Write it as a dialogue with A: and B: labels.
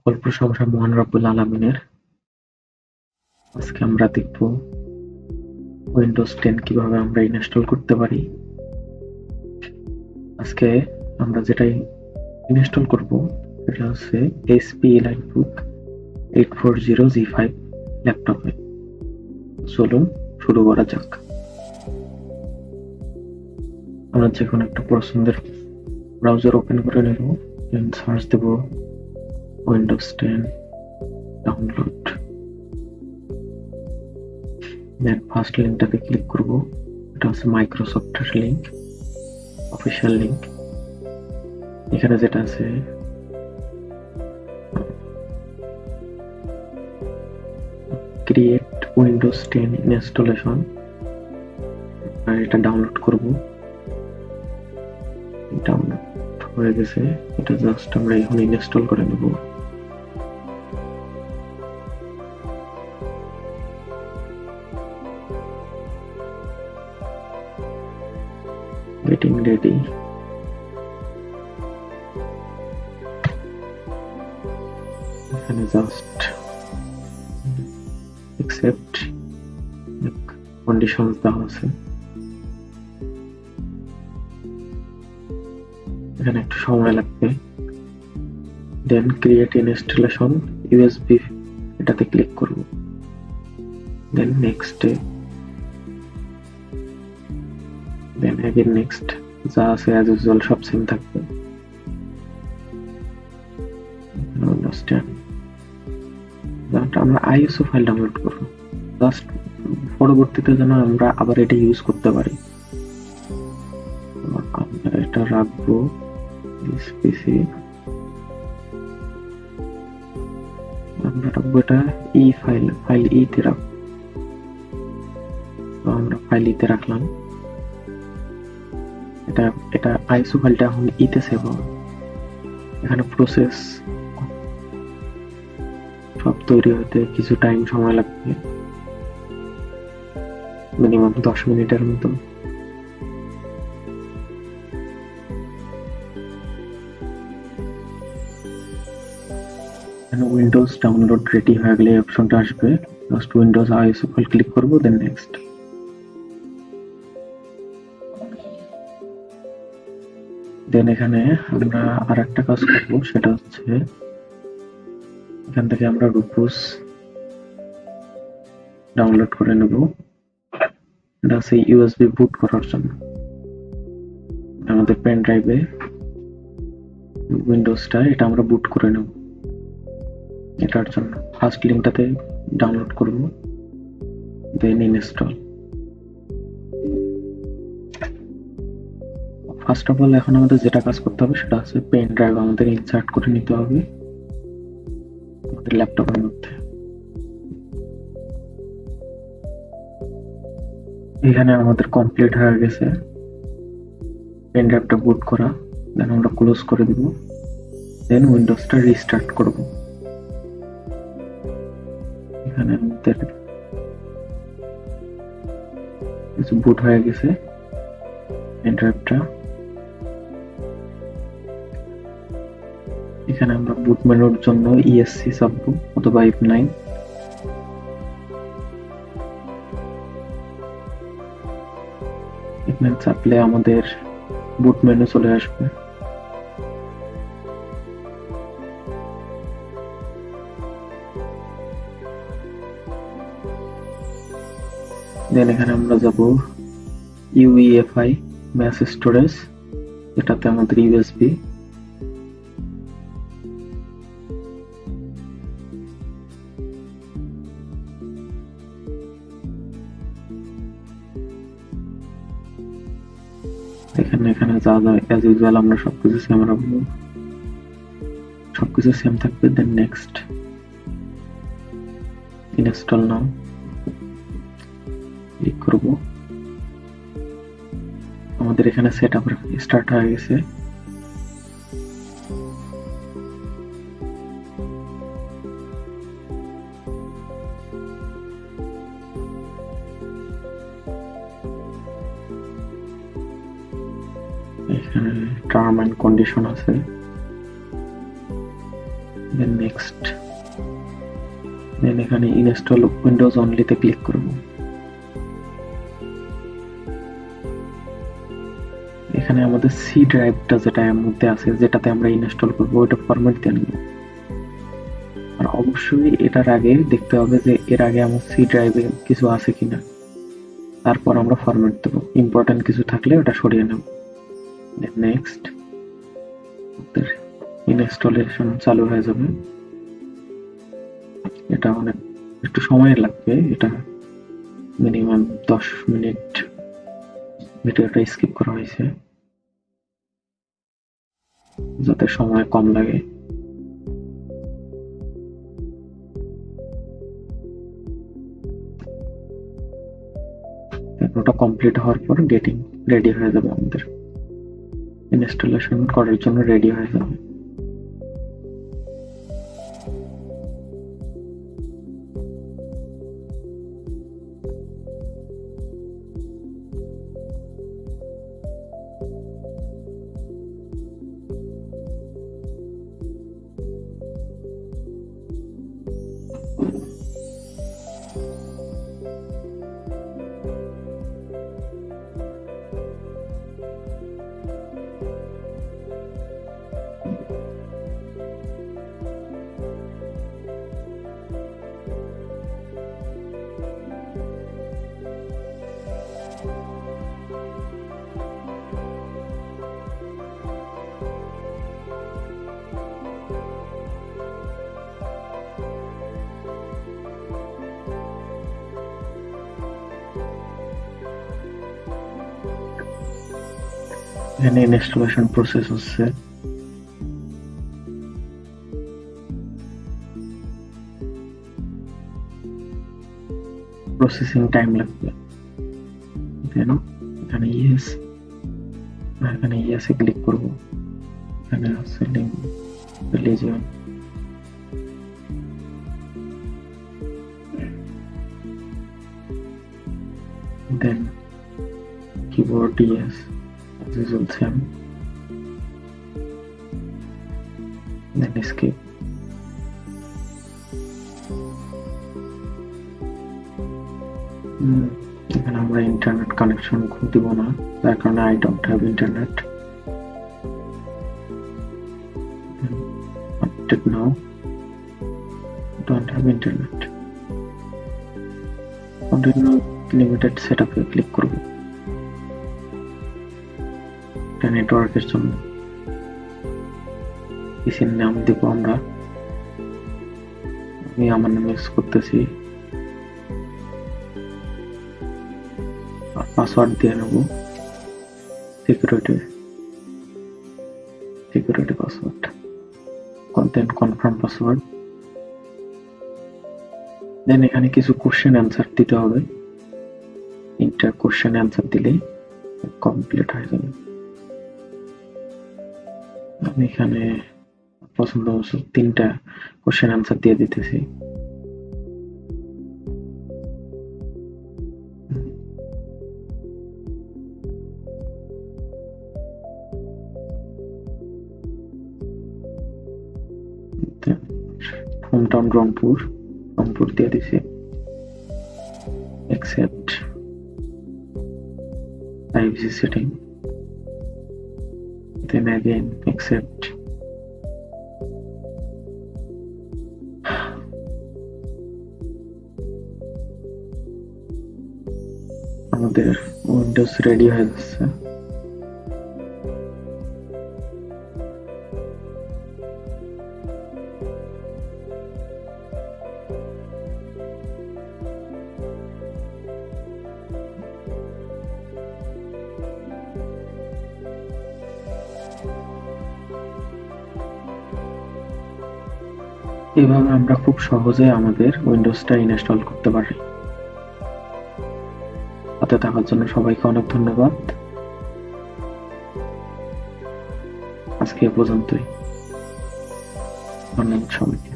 A: সকল প্রশংসা মহান রব্বুল আলামিনের। আজকে আমরা দেখব উইন্ডোজ 10 কিভাবে আমরা ইনস্টল করতে পারি। আজকে আমরা যেটা ইনস্টল করব সেটা হচ্ছে HP EliteBook 840G5 ল্যাপটপে। চলুন শুরু করা যাক। আমরা যে কোনো একটা পছন্দের ব্রাউজার ওপেন করে নেব, দেন সার্চ দেব উইন্ডোজ 10 ডাউনলোড। দেন ফার্স্ট লিঙ্কটাতে ক্লিক করব, এটা হচ্ছে মাইক্রোসফটের লিঙ্ক, অফিসিয়াল লিঙ্ক। এখানে যেটা আছে ক্রিয়েট উইন্ডোজ 10 ইনস্টলেশন, আর এটা ডাউনলোড করব। ডাউনলোড হয়ে গেছে, এটা জাস্ট আমরা এখন ইনস্টল করে নেব। Getting ready. এখানে জাস্ট accept conditions দেওয়া আছে। এখানে একটু সময় লাগবে। দেন ক্রিয়েট ইনস্টলেশন USB, এটাতে ক্লিক করব। Then next, then again next, যা আছে অ্যাজ ইউজুয়াল সব সেম থাকবে। আমরা ISO ফাইল ডাউনলোড করব, জাস্ট পরবর্তীতে যেন আমরা আবার এটা ইউজ করতে পারি। আমরা এটা রাখবো পিসি, আমরা রাখবো এটা ফাইল ই তে রাখবো। তো আমরা ফাইল ই তে রাখলাম। এটা ISO ফাইলটা এখন ই তে সেভ হবে। এখানে প্রসেস সব তৈরি হতে কিছু টাইম সময় লাগবে, মিনিমাম 10 মিনিটের মতো। উইন্ডোজ ডাউনলোড রেডি হয়ে গেলে অপশনটা আসবে, just Windows ISO file click করব, দেন নেক্সট। দেন এখানে আমরা আরেকটা কাজ করব, সেটা হচ্ছে এখান থেকে আমরা রুপোস ডাউনলোড করে নেব। এটা হচ্ছে USB বুট করার জন্য। আমাদের পেন ড্রাইভে উইন্ডোজটা এটা আমরা বুট করে নেব। এটার জন্য ফার্স্ট লিঙ্কটাতে ডাউনলোড করব, then install. First of all এখন আমাদের যেটা কাজ করতে হবে সেটা হচ্ছে পেন ড্রাইভ আমাদের ইনসার্ট করে নিতে হবে আমাদের ল্যাপটপের মধ্যে। এখানে আমাদের কমপ্লিট হয়ে গেছে পেন ড্রাইভটা বুট করা। দেন আমরা ক্লোজ করে দিব, দেন উইন্ডোজটা রিস্টার্ট করব। এখানে আমাদের বুট হয়ে গেছে পেন ড্রাইভটা। এখানে আমরা বুট মেনুর জন্য ESC চাপবো অথবা F9। F9 চাপলে আমাদের বুট মেনু চলে আসবে। দেন এখানে আমরা যাব UEFI ম্যাস স্টোরেজ, এটাতে আমাদের USB। এখানে যা যা অ্যাজ ইউজুয়াল আমরা সবকিছু সেম রাখবো, সবকিছু সেম থাকবে। Then next, install now click করব। আমাদের এখানে সেটআপ স্টার্ট হয়ে গেছে। এখানে টার্ম এন্ড কন্ডিশন আছে, দেন নেক্সট, দেন এখানে ইনস্টল উইন্ডোজ অনলিতে ক্লিক করব। এখানে আমাদের সি ড্রাইভটা যেটা এর মধ্যে আছে, যেটাতে আমরা ইনস্টল করবো, ওইটা ফরম্যাট দিয়ে নেব। আর অবশ্যই এটার আগে দেখতে হবে যে এর আগে আমার সি ড্রাইভে কিছু আছে কিনা, তারপর আমরা ফরম্যাট দেবো। ইম্পর্টেন্ট কিছু থাকলে ওটা সরিয়ে নেব। নেক্সট, ইনস্টলেশন চালু হয়ে যাবে। এটা অনেক একটু সময় লাগবে, এটা মিনিমাম 10 মিনিট ভিডিওটা স্কিপ করা হয়েছে যাতে সময় কম লাগে। ওটা কমপ্লিট হওয়ার পর গেটিং রেডি হয়ে যাবে, আমাদের ইনস্টলেশন করার জন্য রেডি হয়ে যাবে। এখানে ইনস্টলেশন প্রসেস হচ্ছে। প্রসেসিং টাইম লাগবে। দেন এখানে ইয়েস, এখানে ইয়েসে ক্লিক করব। এখানে আছে religion, then keyboard yes as usual same, then escape। এখানে আমরা ইন্টারনেট কানেকশন দিব না, তার কারণে I don't have internet. Update now, don't have internet. Continue limited সেটআপে ক্লিক করব। নেটওয়ার্কের জন্য পিসির নাম দিব আমরা, আমি আমার নাম ইউজ করতেছি। পাসওয়ার্ড দিয়ে নেব, সিকিউরিটি পাসওয়ার্ড, দেন কনফার্ম পাসওয়ার্ড। দেন এখানে কিছু কোশ্চেন অ্যান্সার দিতে হবে। তিনটা কোশ্চেন অ্যান্সার দিলেই কমপ্লিট হয়ে যাবে। আমি এখানে পছন্দ মতো 3টা কোশ্চেন অ্যান্সার দিয়ে দিতেছি। হোমটাউন রংপুর দিয়ে দিছি। accept privacy setting, then again accept। আমাদের উইন্ডোজ রেডি হয়ে যাচ্ছে। এভাবে আমরা খুব সহজে আমাদের উইন্ডোজটা ইনস্টল করতে পারি। সাথে থাকার জন্য সবাইকে অনেক ধন্যবাদ। আজকে এ পর্যন্তই। ধন্যবাদ সবাইকে।